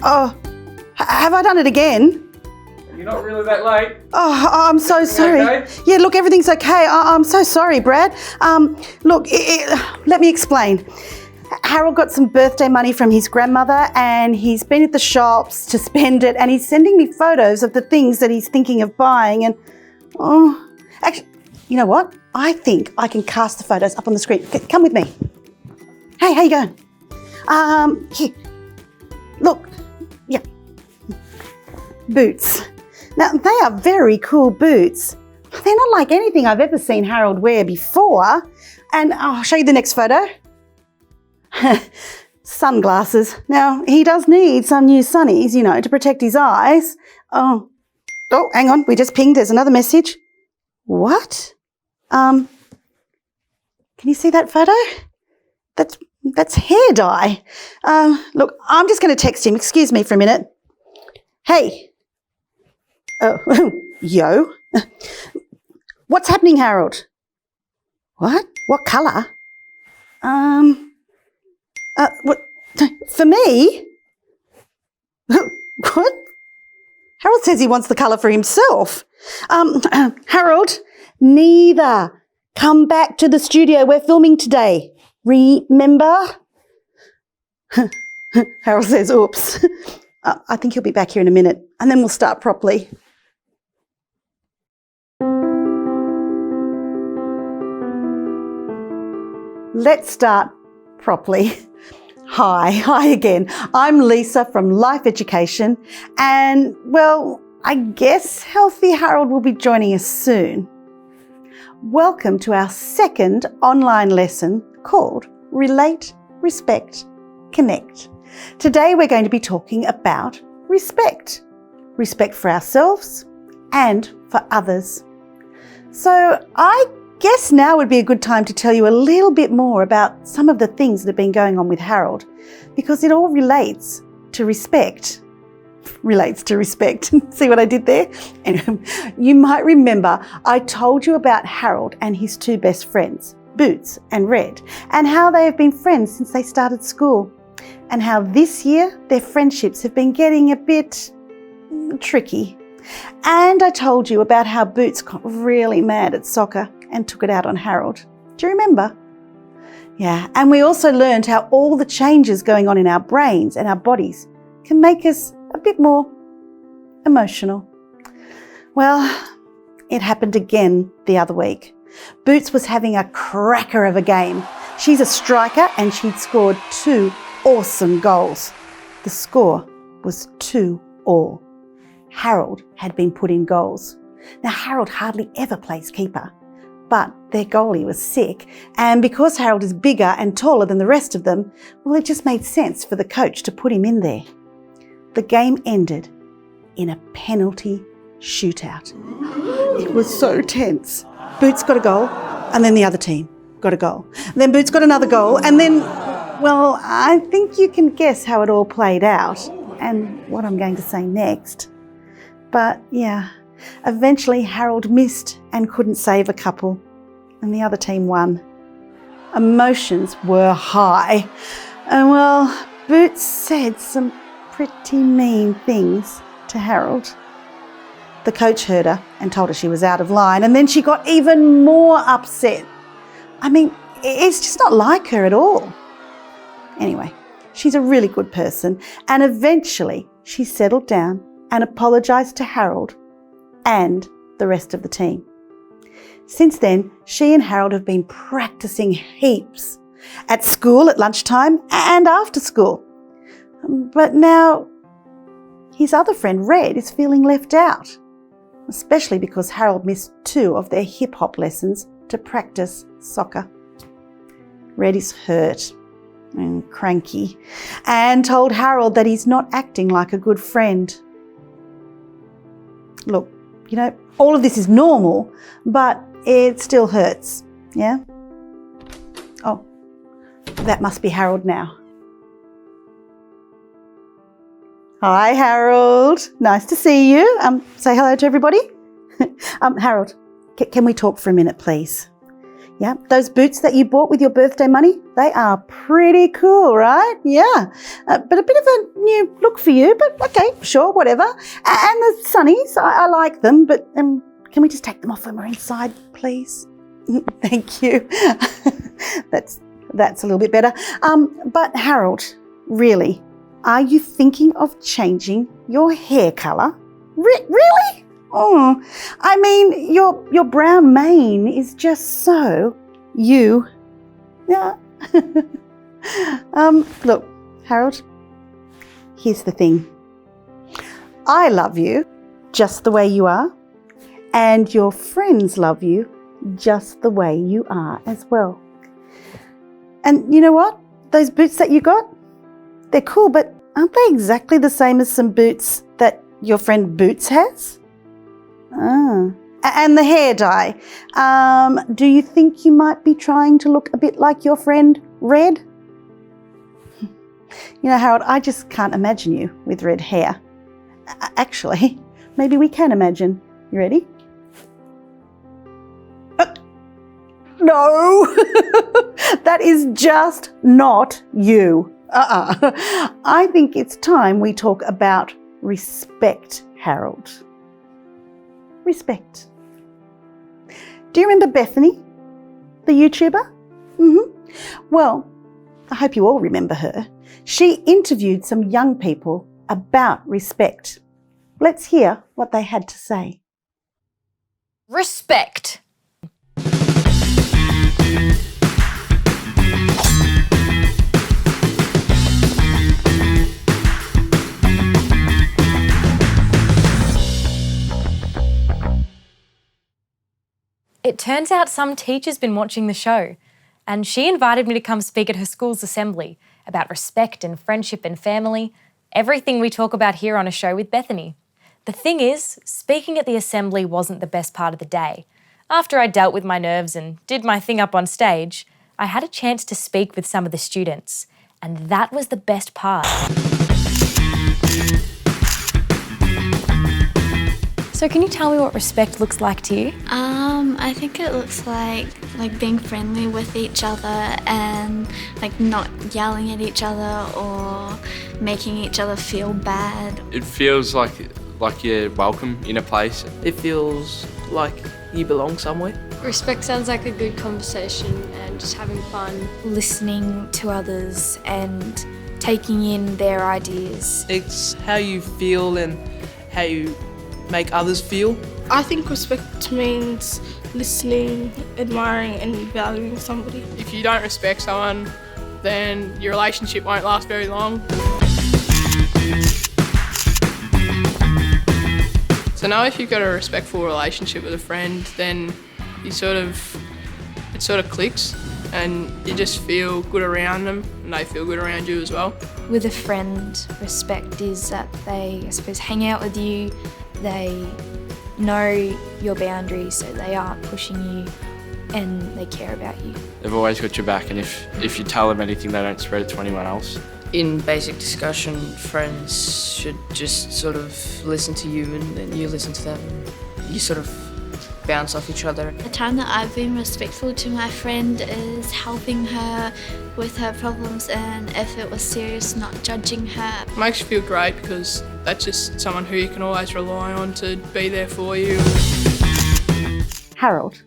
Oh, have I done it again? You're not really that late. Oh, I'm so sorry. Okay? Yeah, look, everything's okay. I'm so sorry, Brad. Look, let me explain. Harold got some birthday money from his grandmother and he's been at the shops to spend it, and he's sending me photos of the things that he's thinking of buying. And, actually, you know what? I think I can cast the photos up on the screen. Come with me. Hey, how you going? Here. Look. Yeah. Boots. Now, they are very cool boots. They're not like anything I've ever seen Harold wear before. And I'll show you the next photo. Sunglasses. Now, he does need some new sunnies, you know, to protect his eyes. Oh, hang on. We just pinged. There's another message. What? Can you see that photo? That's hair dye. Look, I'm just going to text him. Excuse me for a minute. Hey. Oh, yo. What's happening, Harold? What? What colour? What? For me? What? Harold says he wants the colour for himself. Harold, neither. Come back to the studio. We're filming today. Remember? Harold says, oops. I think he'll be back here in a minute, and then we'll start properly. Let's start properly. Hi again. I'm Lisa from Life Education, and well, I guess Healthy Harold will be joining us soon. Welcome to our second online lesson called Relate, Respect, Connect. Today we're going to be talking about respect. Respect for ourselves and for others. So I guess now would be a good time to tell you a little bit more about some of the things that have been going on with Harold, because it all relates to respect. See what I did there? And you might remember I told you about Harold and his two best friends, Boots and Red, and how they have been friends since they started school, and how this year their friendships have been getting a bit tricky. And I told you about how Boots got really mad at soccer and took it out on Harold. Do you remember? Yeah, and we also learned how all the changes going on in our brains and our bodies can make us a bit more emotional. Well, it happened again the other week. Boots was having a cracker of a game. She's a striker and she'd scored 2 awesome goals. The score was 2-2. Harold had been put in goals. Now, Harold hardly ever plays keeper, but their goalie was sick, and because Harold is bigger and taller than the rest of them, well, it just made sense for the coach to put him in there. The game ended in a penalty shootout. It was so tense. Boots got a goal, and then the other team got a goal. Then Boots got another goal, and then, well, I think you can guess how it all played out and what I'm going to say next. But yeah, eventually Harold missed and couldn't save a couple, and the other team won. Emotions were high, and well, Boots said some pretty mean things to Harold. The coach heard her and told her she was out of line, and then she got even more upset. I mean, it's just not like her at all. Anyway, she's a really good person, and eventually she settled down and apologised to Harold and the rest of the team. Since then, she and Harold have been practising heaps at school at lunchtime and after school. But now his other friend Red is feeling left out, especially because Harold missed 2 of their hip-hop lessons to practice soccer. Red is hurt and cranky and told Harold that he's not acting like a good friend. Look, you know, all of this is normal, but it still hurts, yeah? Oh, that must be Harold now. Hi, Harold. Nice to see you. Say hello to everybody. Harold, can we talk for a minute, please? Yeah, those boots that you bought with your birthday money, they are pretty cool, right? Yeah, but a bit of a new look for you, but okay, sure, whatever. And the sunnies, I like them, but can we just take them off when we're inside, please? Thank you. That's a little bit better. But Harold, really, are you thinking of changing your hair colour? Really? Oh, I mean, your brown mane is just so you. Yeah. Look, Harold, here's the thing. I love you just the way you are, and your friends love you just the way you are as well. And you know what? Those boots that you got, they're cool, but aren't they exactly the same as some boots that your friend Boots has? Ah. And the hair dye. Do you think you might be trying to look a bit like your friend Red? You know, Harold, I just can't imagine you with red hair. Actually, maybe we can imagine. You ready? No, that is just not you. I think it's time we talk about respect, Harold. Respect. Do you remember Bethany, the YouTuber? Well, I hope you all remember her. She interviewed some young people about respect. Let's hear what they had to say. Respect. It turns out some teacher's been watching the show, and she invited me to come speak at her school's assembly about respect and friendship and family, everything we talk about here on A Show with Bethany. The thing is, speaking at the assembly wasn't the best part of the day. After I dealt with my nerves and did my thing up on stage, I had a chance to speak with some of the students, and that was the best part. So can you tell me what respect looks like to you? I think it looks like being friendly with each other and like not yelling at each other or making each other feel bad. It feels like you're welcome in a place. It feels like you belong somewhere. Respect sounds like a good conversation and just having fun. Listening to others and taking in their ideas. It's how you feel and how you make others feel. I think respect means listening, admiring and valuing somebody. If you don't respect someone, then your relationship won't last very long. So now if you've got a respectful relationship with a friend, then it sort of clicks and you just feel good around them and they feel good around you as well. With a friend, respect is that they, I suppose, hang out with you, they know your boundaries so they aren't pushing you and they care about you. They've always got your back, and if you tell them anything, they don't spread it to anyone else. In basic discussion, friends should just sort of listen to you and then you listen to them. You sort of bounce off each other. The time that I've been respectful to my friend is helping her with her problems and if it was serious, not judging her. It makes you feel great because that's just someone who you can always rely on to be there for you. Harold,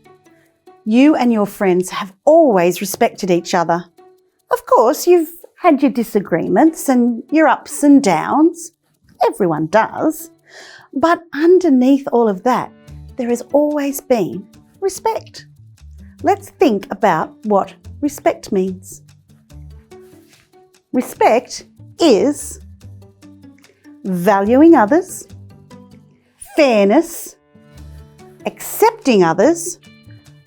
you and your friends have always respected each other. Of course, you've had your disagreements and your ups and downs. Everyone does. But underneath all of that, there has always been respect. Let's think about what respect means. Respect is valuing others, fairness, accepting others,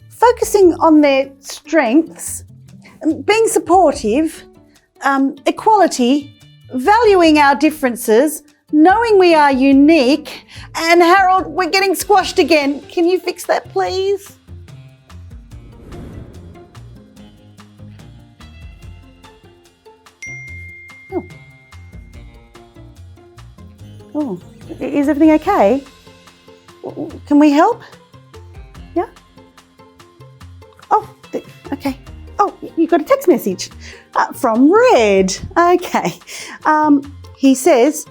focusing on their strengths, being supportive, equality, valuing our differences, knowing we are unique. And Harold, we're getting squashed again. Can you fix that, please? Oh, is everything okay? Can we help? Yeah? Oh, text message from Red. Okay. He says,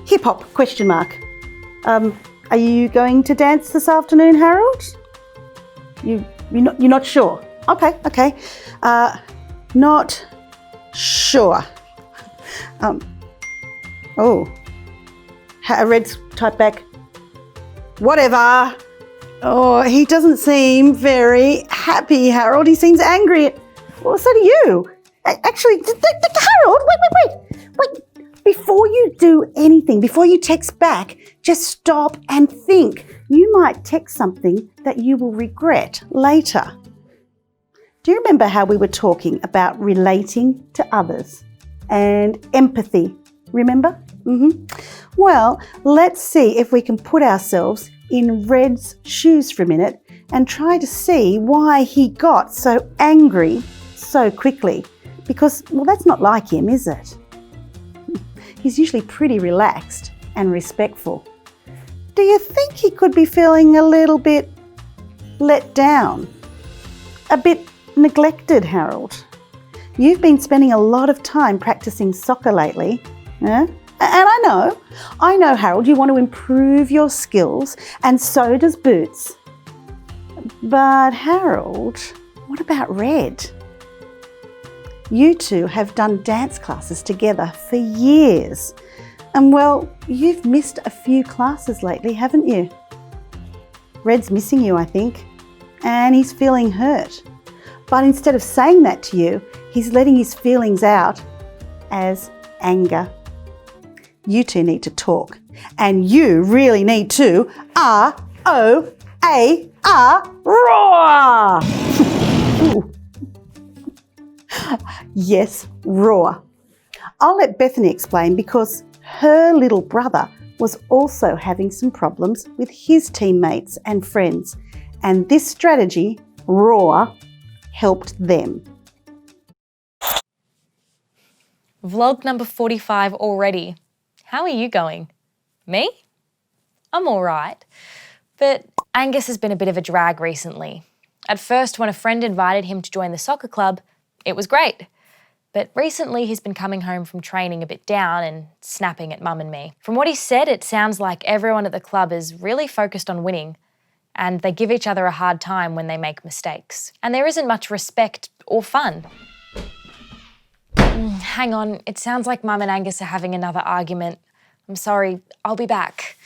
hip hop, question mark. Are you going to dance this afternoon, Harold? You're not sure? Okay. Not sure. Red's typed back, whatever. Oh, he doesn't seem very happy, Harold. He seems angry. Well, so do you. Actually, Harold, wait. Before you do anything, before you text back, just stop and think. You might text something that you will regret later. Do you remember how we were talking about relating to others and empathy? Remember? Well, let's see if we can put ourselves in Red's shoes for a minute and try to see why he got so angry so quickly. Because, well, that's not like him, is it? He's usually pretty relaxed and respectful. Do you think he could be feeling a little bit let down? A bit neglected, Harold? You've been spending a lot of time practicing soccer lately, yeah? And I know, Harold, you want to improve your skills, and so does Boots. But Harold, what about Red? You two have done dance classes together for years. And well, you've missed a few classes lately, haven't you? Red's missing you, I think, and he's feeling hurt. But instead of saying that to you, he's letting his feelings out as anger. You two need to talk, and you really need to ROAR, roar! Yes, roar. I'll let Bethany explain because her little brother was also having some problems with his teammates and friends, and this strategy, roar, helped them. Vlog number 45 already. How are you going? Me? I'm all right. But Angus has been a bit of a drag recently. At first, when a friend invited him to join the soccer club, it was great. But recently he's been coming home from training a bit down and snapping at Mum and me. From what he said, it sounds like everyone at the club is really focused on winning, and they give each other a hard time when they make mistakes. And there isn't much respect or fun. Hang on, it sounds like Mum and Angus are having another argument. I'm sorry, I'll be back.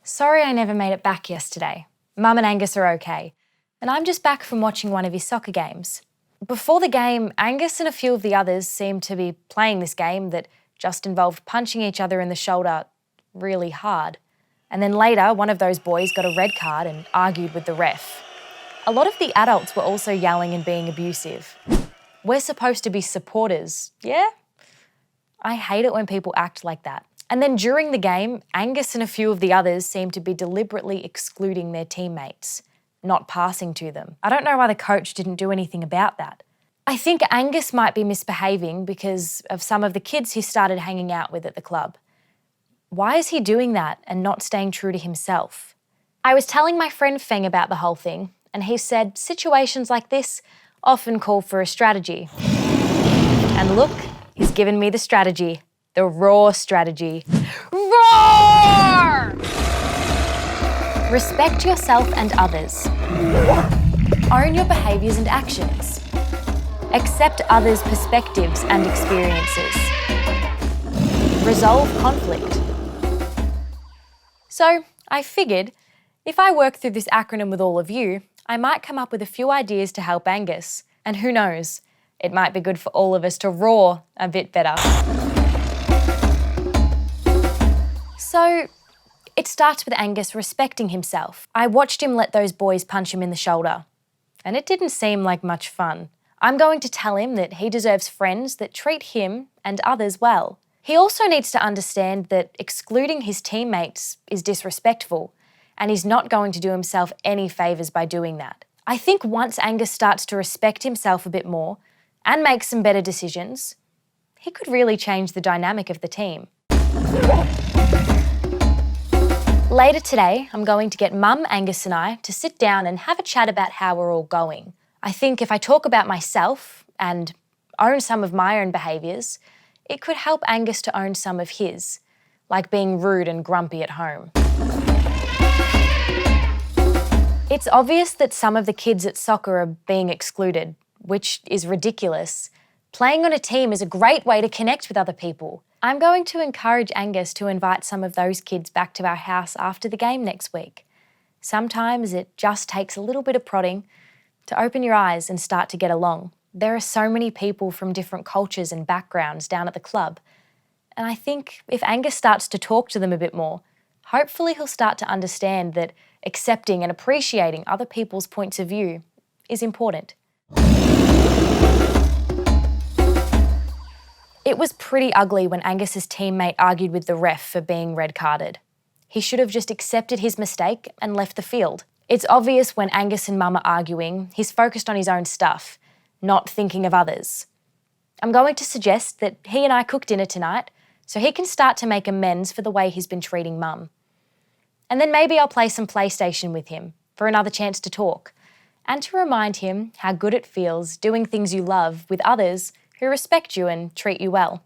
Sorry I never made it back yesterday. Mum and Angus are okay, and I'm just back from watching one of his soccer games. Before the game, Angus and a few of the others seemed to be playing this game that just involved punching each other in the shoulder really hard. And then later, one of those boys got a red card and argued with the ref. A lot of the adults were also yelling and being abusive. We're supposed to be supporters, yeah? I hate it when people act like that. And then during the game, Angus and a few of the others seemed to be deliberately excluding their teammates, not passing to them. I don't know why the coach didn't do anything about that. I think Angus might be misbehaving because of some of the kids he started hanging out with at the club. Why is he doing that and not staying true to himself? I was telling my friend Feng about the whole thing, and he said situations like this often call for a strategy. And look, he's given me the strategy. The ROAR strategy. Roar! Respect yourself and others. Own your behaviours and actions. Accept others' perspectives and experiences. Resolve conflict. So, I figured, if I work through this acronym with all of you, I might come up with a few ideas to help Angus. And who knows, it might be good for all of us to roar a bit better. So, it starts with Angus respecting himself. I watched him let those boys punch him in the shoulder, and it didn't seem like much fun. I'm going to tell him that he deserves friends that treat him and others well. He also needs to understand that excluding his teammates is disrespectful, and he's not going to do himself any favours by doing that. I think once Angus starts to respect himself a bit more and make some better decisions, he could really change the dynamic of the team. Later today, I'm going to get Mum, Angus and I to sit down and have a chat about how we're all going. I think if I talk about myself and own some of my own behaviours, it could help Angus to own some of his, like being rude and grumpy at home. It's obvious that some of the kids at soccer are being excluded, which is ridiculous. Playing on a team is a great way to connect with other people. I'm going to encourage Angus to invite some of those kids back to our house after the game next week. Sometimes it just takes a little bit of prodding to open your eyes and start to get along. There are so many people from different cultures and backgrounds down at the club, and I think if Angus starts to talk to them a bit more, hopefully he'll start to understand that accepting and appreciating other people's points of view is important. It was pretty ugly when Angus's teammate argued with the ref for being red carded. He should have just accepted his mistake and left the field. It's obvious when Angus and Mum are arguing, he's focused on his own stuff, not thinking of others. I'm going to suggest that he and I cook dinner tonight so he can start to make amends for the way he's been treating Mum. And then maybe I'll play some PlayStation with him for another chance to talk and to remind him how good it feels doing things you love with others who respect you and treat you well.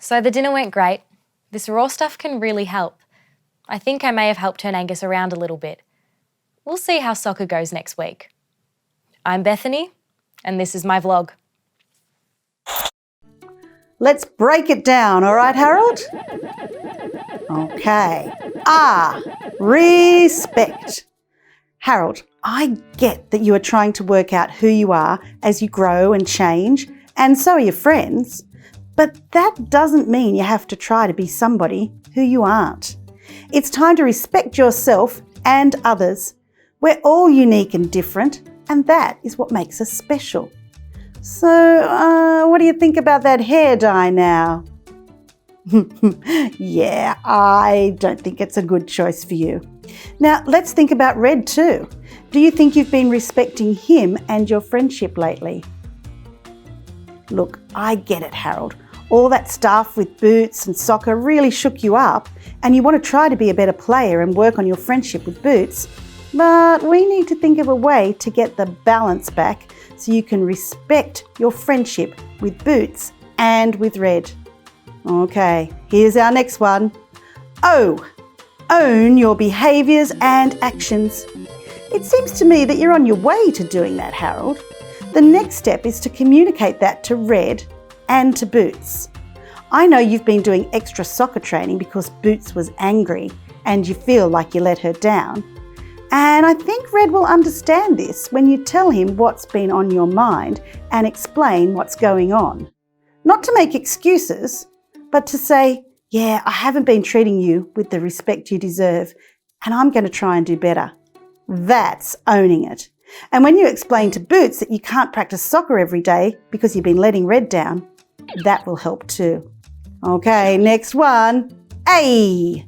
So the dinner went great. This raw stuff can really help. I think I may have helped turn Angus around a little bit. We'll see how soccer goes next week. I'm Bethany, and this is my vlog. Let's break it down, all right, Harold? Okay. Respect. Harold, I get that you are trying to work out who you are as you grow and change, and so are your friends, but that doesn't mean you have to try to be somebody who you aren't. It's time to respect yourself and others. We're all unique and different, and that is what makes us special. So, what do you think about that hair dye now? Yeah, I don't think it's a good choice for you. Now, let's think about Red too. Do you think you've been respecting him and your friendship lately? Look, I get it, Harold. All that stuff with Boots and soccer really shook you up, and you want to try to be a better player and work on your friendship with Boots. But we need to think of a way to get the balance back so you can respect your friendship with Boots and with Red. Okay, here's our next one. O. Own your behaviours and actions. It seems to me that you're on your way to doing that, Harold. The next step is to communicate that to Red and to Boots. I know you've been doing extra soccer training because Boots was angry and you feel like you let her down. And I think Red will understand this when you tell him what's been on your mind and explain what's going on. Not to make excuses, but to say, yeah, I haven't been treating you with the respect you deserve, and I'm going to try and do better. That's owning it. And when you explain to Boots that you can't practice soccer every day because you've been letting Red down, that will help too. Okay, next one. A.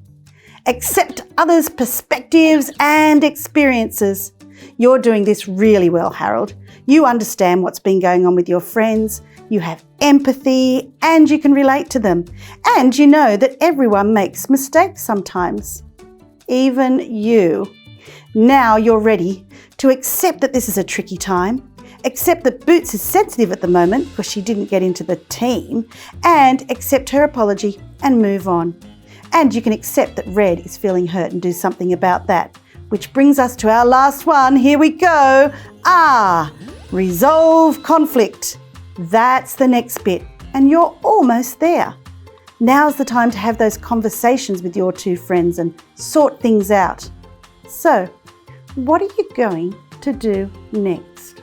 Accept others' perspectives and experiences. You're doing this really well, Harold. You understand what's been going on with your friends, you have empathy, and you can relate to them. And you know that everyone makes mistakes sometimes. Even you. Now you're ready to accept that this is a tricky time, accept that Boots is sensitive at the moment because she didn't get into the team, and accept her apology and move on. And you can accept that Red is feeling hurt and do something about that. Which brings us to our last one. Here we go. Resolve conflict. That's the next bit, and you're almost there. Now's the time to have those conversations with your two friends and sort things out. So, what are you going to do next?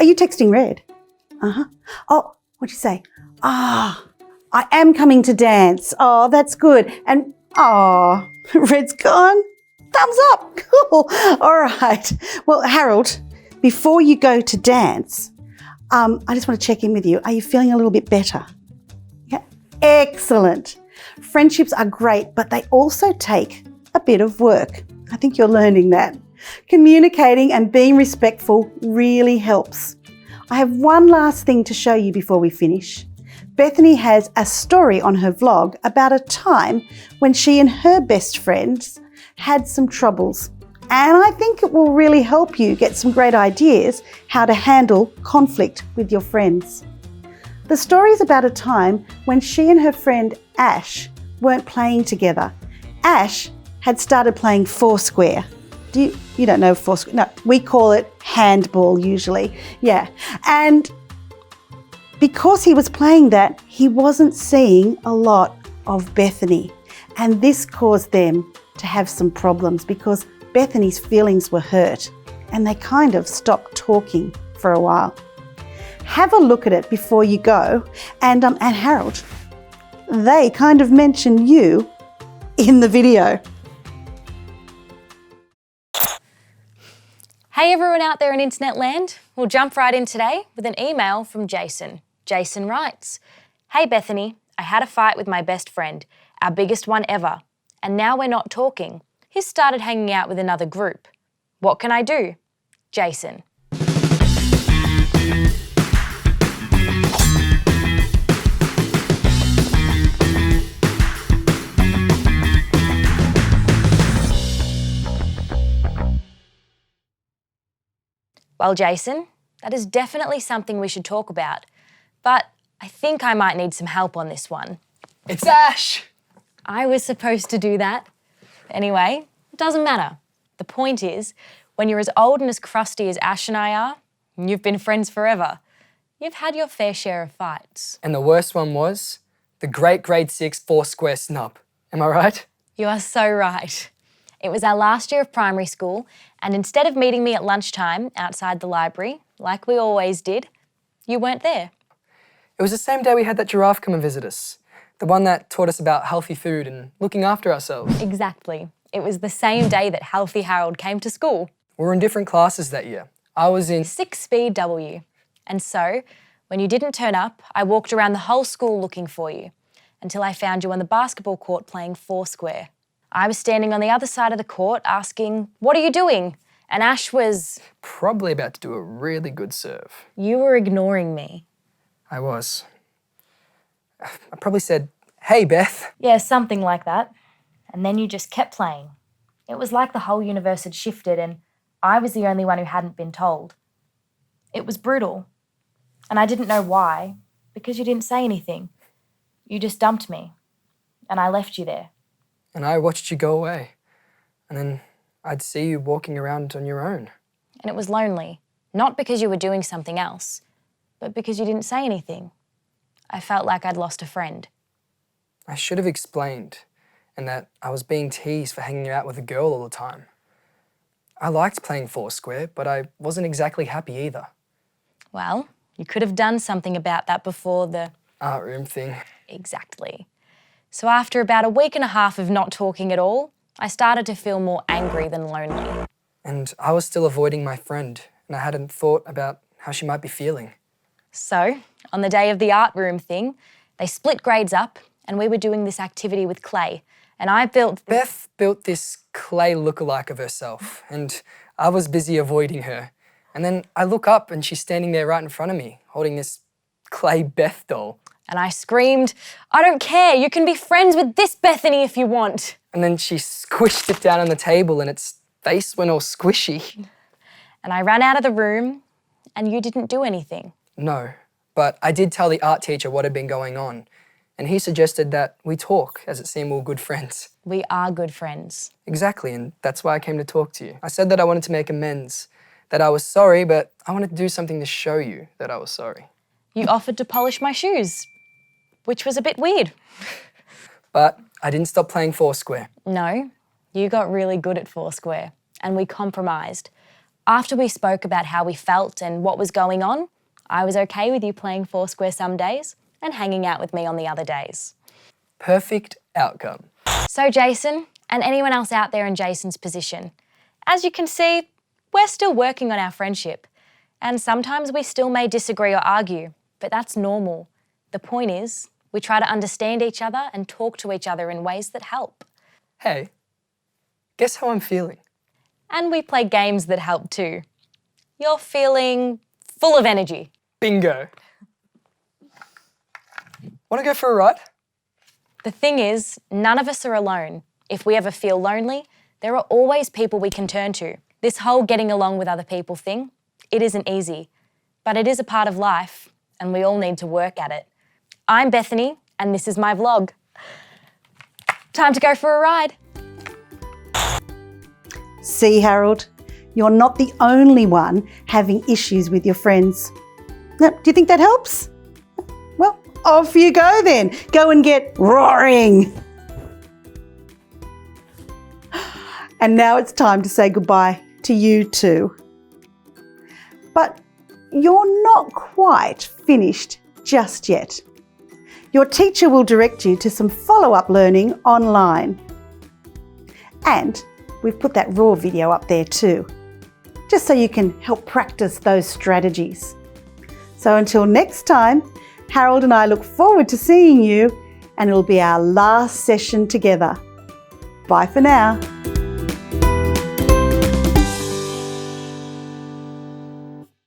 Are you texting Red? Oh, what'd you say? I am coming to dance. Oh, that's good. And, Red's gone. Thumbs up. Cool. All right. Well, Harold, before you go to dance, I just want to check in with you. Are you feeling a little bit better? Yeah. Excellent. Friendships are great, but they also take a bit of work. I think you're learning that. Communicating and being respectful really helps. I have one last thing to show you before we finish. Bethany has a story on her vlog about a time when she and her best friends had some troubles. And I think it will really help you get some great ideas how to handle conflict with your friends. The story is about a time when she and her friend Ash weren't playing together. Ash had started playing Foursquare. You don't know Foursquare? No, we call it handball usually. Yeah. And because he was playing that, he wasn't seeing a lot of Bethany. And this caused them to have some problems because Bethany's feelings were hurt and they kind of stopped talking for a while. Have a look at it before you go. And Harold, they kind of mention you in the video. Hey everyone out there in internet land, we'll jump right in today with an email from Jason. Jason writes, "Hey Bethany, I had a fight with my best friend, our biggest one ever, and now we're not talking. He's started hanging out with another group. What can I do? Jason." Well, Jason, that is definitely something we should talk about, but I think I might need some help on this one. It's Ash! I was supposed to do that. Anyway, it doesn't matter. The point is, when you're as old and as crusty as Ash and I are, and you've been friends forever, you've had your fair share of fights. And the worst one was the great grade 6 Foursquare snub. Am I right? You are so right. It was our last year of primary school, and instead of meeting me at lunchtime outside the library, like we always did, you weren't there. It was the same day we had that giraffe come and visit us. The one that taught us about healthy food and looking after ourselves. Exactly. It was the same day that Healthy Harold came to school. We were in different classes that year. I was in 6 Speed W. And so, when you didn't turn up, I walked around the whole school looking for you, until I found you on the basketball court playing Foursquare. I was standing on the other side of the court asking, "What are you doing?" And Ash was probably about to do a really good serve. You were ignoring me. I was. I probably said, "Hey, Beth." Yeah, something like that. And then you just kept playing. It was like the whole universe had shifted and I was the only one who hadn't been told. It was brutal. And I didn't know why, because you didn't say anything. You just dumped me. And I left you there. And I watched you go away. And then I'd see you walking around on your own. And it was lonely. Not because you were doing something else, but because you didn't say anything. I felt like I'd lost a friend. I should have explained, and that I was being teased for hanging out with a girl all the time. I liked playing Foursquare, but I wasn't exactly happy either. Well, you could have done something about that before the art room thing. Exactly. So after about a week and a half of not talking at all, I started to feel more angry than lonely. And I was still avoiding my friend, and I hadn't thought about how she might be feeling. So, on the day of the art room thing, they split grades up and we were doing this activity with clay. And I built... Beth built this clay lookalike of herself, and I was busy avoiding her. And then I look up and she's standing there right in front of me, holding this clay Beth doll. And I screamed, "I don't care, you can be friends with this Bethany if you want." And then she squished it down on the table and its face went all squishy. And I ran out of the room and you didn't do anything. No, but I did tell the art teacher what had been going on, and he suggested that we talk, as it seemed we were good friends. We are good friends. Exactly, and that's why I came to talk to you. I said that I wanted to make amends, that I was sorry, but I wanted to do something to show you that I was sorry. You offered to polish my shoes, which was a bit weird. But I didn't stop playing Foursquare. No, you got really good at Foursquare, and we compromised. After we spoke about how we felt and what was going on, I was okay with you playing Foursquare some days and hanging out with me on the other days. Perfect outcome. So Jason, and anyone else out there in Jason's position, as you can see, we're still working on our friendship. And sometimes we still may disagree or argue, but that's normal. The point is, We try to understand each other and talk to each other in ways that help. Hey, guess how I'm feeling? And we play games that help too. You're feeling full of energy. Bingo. Want to go for a ride? The thing is, none of us are alone. If we ever feel lonely, there are always people we can turn to. This whole getting along with other people thing, it isn't easy, but it is a part of life and we all need to work at it. I'm Bethany and this is my vlog. Time to go for a ride. See, Harold, you're not the only one having issues with your friends. Now, do you think that helps? Well, off you go then. Go and get roaring. And now it's time to say goodbye to you too. But you're not quite finished just yet. Your teacher will direct you to some follow-up learning online. And we've put that raw video up there too, just so you can help practice those strategies. So until next time, Harold and I look forward to seeing you, and it'll be our last session together. Bye for now.